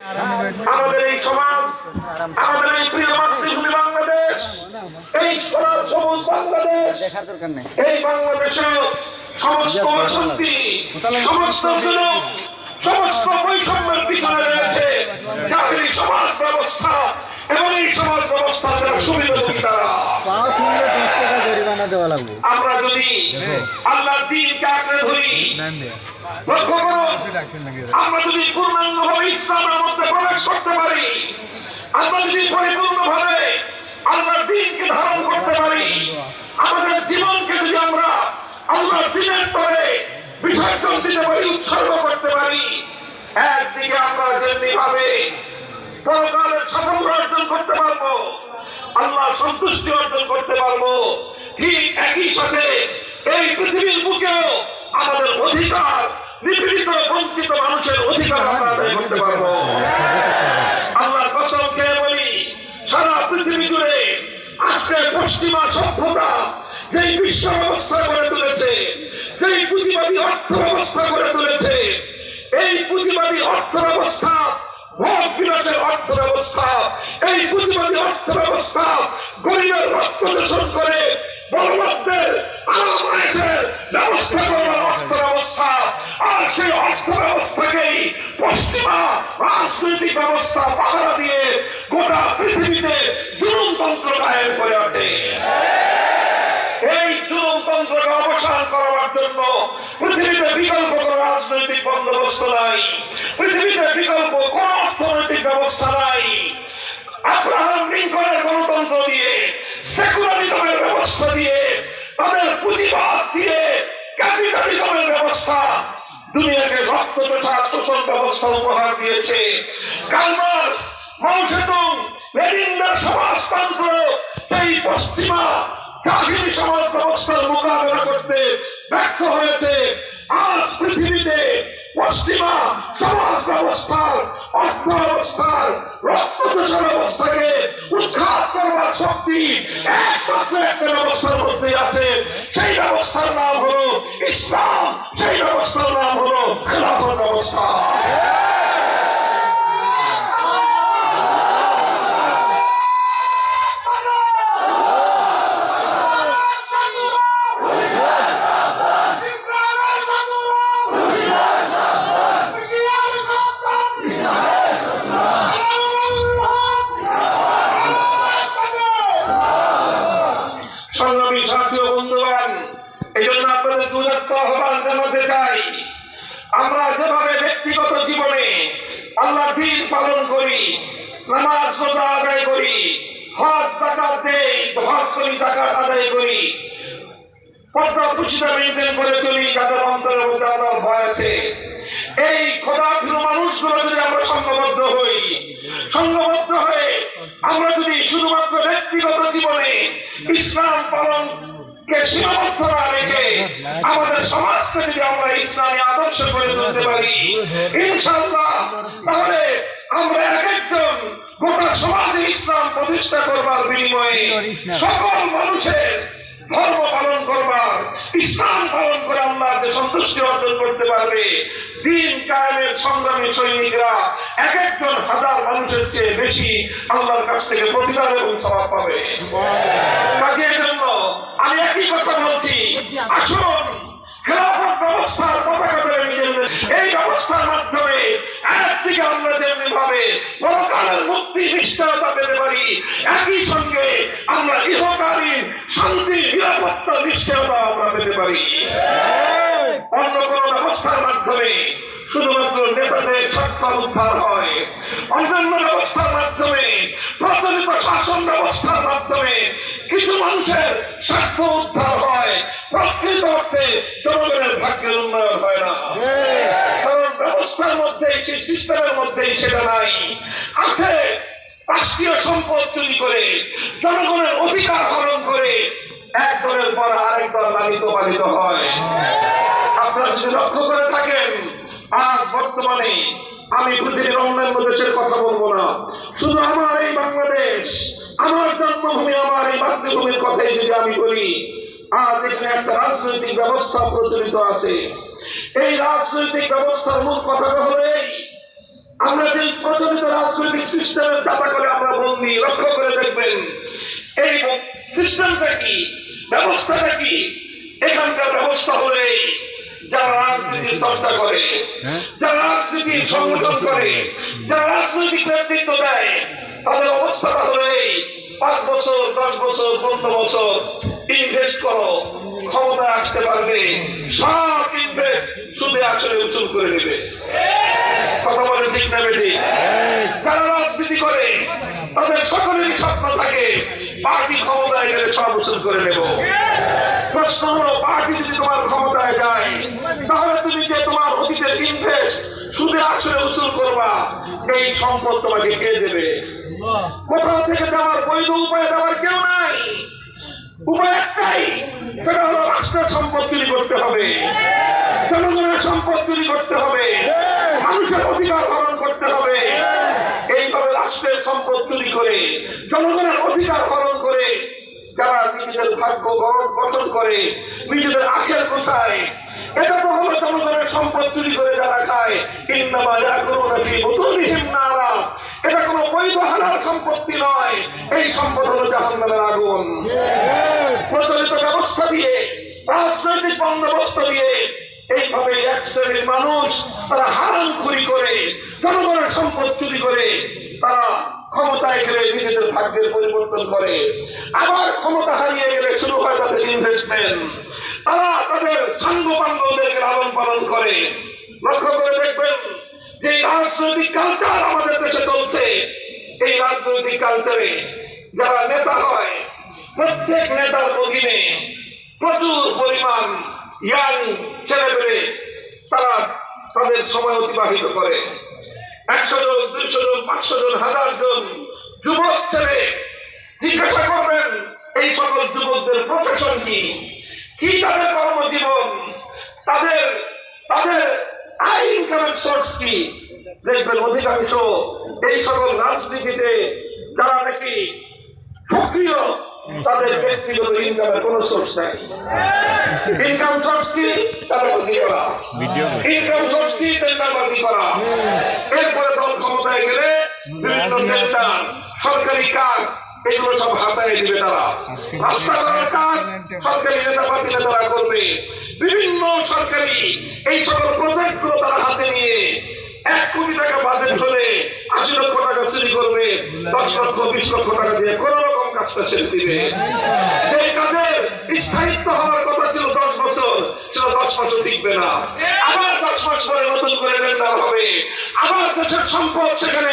আমাদের এই সমাজ, আমাদের এই প্রিয় মাতৃভূমি বাংলাদেশ, এই সোনার সবুজ বাংলাদেশ, এই বাংলাদেশে সমস্ত অশান্তি, সমস্ত জুলুম, সমস্ত বৈষম্যের পিছনে রয়েছে জাতির সমাজ ব্যবস্থা এবং এই সমাজ ব্যবস্থার যারা সুবিধাভোগীরা। আমরা যদি আল্লাহর দ্বীনকে আঁকড়ে ধরি, লক্ষ্য করুন, আমরা যদি পূর্ণাঙ্গভাবে ইসলামের মধ্যে প্রবেশ করতে পারি, আমরা যদি পরিপূর্ণভাবে আল্লাহর দ্বীনকে ধারণ করতে পারি, আমাদের জীবনকে যদি আমরা আল্লাহর দ্বীনের পরে বিসর্জন দিতে পারি, উৎসর্গ করতে পারি, একদিকে আমরা যেমনি ভাবে পরকালের সাফল্য অর্জন করতে পারবো, আল্লাহ সন্তুষ্টি অর্জন করতে পারবো, ঠিক একই সাথে এই পৃথিবীর বুকেও আমাদের অধিকার, নিপীড়িত বঞ্চিত মানুষের অধিকার আমরা আদায় করতে পারবো। আল্লাহর কসম খেয়ে বলি, সারা পৃথিবী জুড়ে আজকে পশ্চিমা সভ্যতা যেই বিশ্ব ব্যবস্থা গড়ে তুলেছে, যেই পুঁজিবাদী অর্থ ব্যবস্থা গড়ে তুলেছে, এই পুঁজিবাদী অর্থ ব্যবস্থা, ভোগ বিলাসের অর্থ ব্যবস্থা, এই পুঁজিবাদী অর্থ ব্যবস্থা গরিবের রক্ত দূষণ করে বড়লোকদের আরামায়েশের ব্যবস্থা করার অর্থ ব্যবস্থা, আর সেই অর্থ ব্যবস্থাকেই পশ্চিমা রাজনৈতিক ব্যবস্থা পাহারা দিয়ে গোটা পৃথিবীতে জুলুমতন্ত্র কায়েম করে আছে। এই জুলুমতন্ত্রকে অবসান করার জন্য পৃথিবীতে বিকল্প কোন রাজনৈতিক বন্দোবস্ত নাই, পৃথিবীতে বিকল্প কোন অর্থনৈতিক ব্যবস্থা নাই। আব্রাহাম লিঙ্কনের গণতন্ত্র দিয়ে, সেকুলারিজমের ব্যবস্থা দিয়ে, তাদের পুঁজিবাদ দিয়ে, ক্যাপিটালিজমের ব্যবস্থা দুনিয়াকে রক্ত শোষণ ব্যবস্থা উপহার দিয়েছে। কার্ল মার্কস, মাও সেতুং, লেনিনদের সমাজতন্ত্র সেই পশ্চিমা জাহিরি সমাজ ব্যবস্থার মোকাবেলা করতে ব্যর্থ হয়েছে। আজ পৃথিবীতে পশ্চিমা সমাজ ব্যবস্থার, অর্থ ব্যবস্থার, রক্তদোষ ব্যবস্থাকে উৎখাত করবার শক্তি একমাত্র একটা ব্যবস্থার মধ্যে আছে। সেই ব্যবস্থার নাম হলো ইসলাম, সেই ব্যবস্থার নাম হলো খেলাফত ব্যবস্থা। সংগ্রামী সাথী ও বন্ধুগণ, এই জন্য আপনাদের উদাত্ত আহ্বান জানাতে চাই, আমরা যেভাবে ব্যক্তিগত জীবনে আল্লাহর দ্বীন পালন করি, নামাজ রোজা আদায় করি, হজ যাকাত দেই, হজ করি, যাকাত আদায় করি, পর্দা পুষ্টিতা মেনটেন করে চলি, যাদের অন্তরের মধ্যে আল্লাহর ভয় আছে, এই খোদাভীরু মানুষগুলো যদি আমরা সংঘবদ্ধ হই, সংঘবদ্ধ হয়ে আমরা যদি শুধুমাত্র ব্যক্তিগত জীবনে ইসলাম পালনকে সীমাবদ্ধ না রেখে আমাদের সমাজকে যদি আমরা ইসলামী আদর্শ করে তুলতে পারি, ইনশাআল্লাহ তাহলে আমরা এক একজন গোটা সমাজে ইসলাম প্রতিষ্ঠা করবার বিনিময়ে সকল মানুষের ধর্ম পালন করবার, ইসলাম পালন করে আল্লাহকে সন্তুষ্টি অর্জন করতে পারবে। দ্বীন কায়েমের সংগ্রামী সৈনিকরা এক একজন হাজার মানুষের চেয়ে বেশি আল্লাহর কাছ থেকে প্রতিদান এবং সওয়াব পাবে। কাজের জন্য আমি একই কথা বলছি, আসুন খেলাফত ব্যবস্থার পতাকা ধরে নিয়ে এই ব্যবস্থার মাধ্যমে একদিকে আমরা যেমনি ভাবে পরকালের মুক্তি নিশ্চয়তা পেতে পারি, একই সঙ্গে আমরা ইহকালীন শান্তি, নিরাপত্তা নিশ্চয়তা আমরা পেতে পারি। অন্য কোন ব্যবস্থার মাধ্যমে শুধুমাত্র নেতাদের স্বার্থ উদ্ধার হয়, অন্যান্য ব্যবস্থার মাধ্যমে, প্রচলিত শাসন ব্যবস্থার মাধ্যমে কিছু মানুষের স্বার্থ উদ্ধার হয়, প্রকৃত অর্থে জনগণের ভাগ্যের উন্নয়ন হয় না। কারণ ব্যবস্থার মধ্যেই, সিস্টেমের মধ্যেই সেটা নাই। আছে রাষ্ট্রীয় সম্পদ চুরি করে, জনগণের অধিকার হরণ করে এক দলের পর আরেক দল লালিত পালিত হয়। আপনারা যদি লক্ষ্য করে থাকেন, আজ বর্তমানে আমি পৃথিবীর অন্যান্য দেশের কথা বলবো না, শুধু আমার এই বাংলাদেশ, আমার জন্মভূমি, আমার এই মাতৃভূমির কথাই যদি আমি বলি, আজ এখানে একটা রাজনৈতিক ব্যবস্থা প্রচলিত আছে। এই রাজনৈতিক ব্যবস্থার মূল কথাটা হলো এই আমরা যে প্রচলিত রাজনৈতিক সিস্টেমের চাপা করে আমরা বন্দী, লক্ষ্য করে দেখবেন এই সিস্টেমটা কি, ব্যবস্থাটা কি। এখানকার ব্যবস্থা হলে যারা রাজনীতির চর্চা করে, যারা রাজনীতির সংগঠন করে, যারা রাজনৈতিক নেতৃত্ব দেয়, তাদের অবস্থাটা হলে 5 বছর 10 বছর 15 বছর ইনভেস্ট করো, ক্ষমতায় আসতে পারবে, সব ইনভেস্ট সুদে আসলে উসুল করে নেবে। কথা বলে ঠিক না বেটি? যারা রাজনীতি করে তাদের সকলেরই স্বপ্ন থাকে পার্টি ক্ষমতায় গেলে সব উসুল করে নেব। প্রশ্ন হলো, পার্টি যদি তোমার ক্ষমতায় যায় তাহলে তুমি যে তোমার অতীতের ইনভেস্ট সুদে আসলে উসুল করবা, এই সম্পদ তোমাকে কে দেবে? কোথাও থেকে দেওয়ার বৈধ উপায় দেওয়ার কেউ নাই। উপায় একটাই, সেটা হলো রাষ্ট্রের সম্পদ চুরি করতে হবে, জনগণের সম্পদ চুরি করতে হবে, মানুষের অধিকার হরণ করতে হবে। এইভাবে রাষ্ট্রের সম্পদ চুরি করে, জনগণের অধিকার হরণ করে যারা নিজেদের ভাগ্য গঠন করে, নিজেদের আখের গোছায়, এটা তো হলো জনগণের সম্পদ চুরি করে যারা খায়। ইন্নামা ইয়াকুলুনা ফী বুতুনিহিম নারা, এটা কোনো বৈধ হালাল সম্পত্তি নয়, এই সম্পদ হলো জাহান্নামের আগুন। প্রচলিত ব্যবস্থা দিয়ে, রাজনৈতিক বন্দোবস্ত দিয়ে এইভাবে এক শ্রেণীর মানুষ তারা হারামখুরি করে, জনগণের সম্পদ চুরি করে, তারা ক্ষমতায় গেলে নিজেদের ভাগ্যের পরিবর্তন করে, আবার ক্ষমতা হারিয়ে গেলে শুরু হয় তাদের ইনভেস্টমেন্ট। তারা তাদের সাঙ্গপাঙ্গদেরকে লালন পালন করে। লক্ষ্য করে দেখবেন যে রাজনৈতিক কালচার আমাদের দেশে চলছে, এই রাজনৈতিক কালচারে যারা নেতা হয়, প্রত্যেক নেতার অধীনে প্রচুর পরিমাণ ইয়াং ছেলেমেয়ে তারা তাদের সময় অতিবাহিত করে। 100 জন 200 জন 500 জন 1000 জন যুবক ছেলে। জিজ্ঞাসা করবেন এই সকল যুবকদের প্রফেশন কি, কি তাদের কর্মজীবন, তাদের আয় ইনকামের সোর্স কি? দেখবেন অধিকাংশ এই সকল রাজনীতিতে যারা নাকি সক্রিয়, তাদের ব্যক্তিগত ইনকামের কোন সোর্স নাই। ইনকাম সোর্স কি? চাঁদাবাজি করা। ইনকাম সোর্স কি? টেন্ডারবাজি করা। এরপরে দল ক্ষমতায় গেলে বিভিন্ন টেন্ডার, সরকারি কাজ, এগুলো সব হাতায় দিবে তারা। রাস্তা করার কাজ সরকারি নেতাপাতি নেতারা করবে। বিভিন্ন সরকারি এই সকল প্রজেক্ট গুলো তারা হাতে নিয়ে 1 কোটি টাকা বাজেট হলে 80 লক্ষ টাকা চুরি করবে, 10 লক্ষ 20 লক্ষ টাকা দিয়ে কোন রকম কাজটা ছেড়ে দিবে। এই কাজের স্থায়িত্ব হওয়ার কথা ছিল 10 বছর, সেটা 10 বছর টিকবে না। আবার 10 মাস পরে নতুন করে টেন্ডার হবে, আবার দেশের সম্পদ সেখানে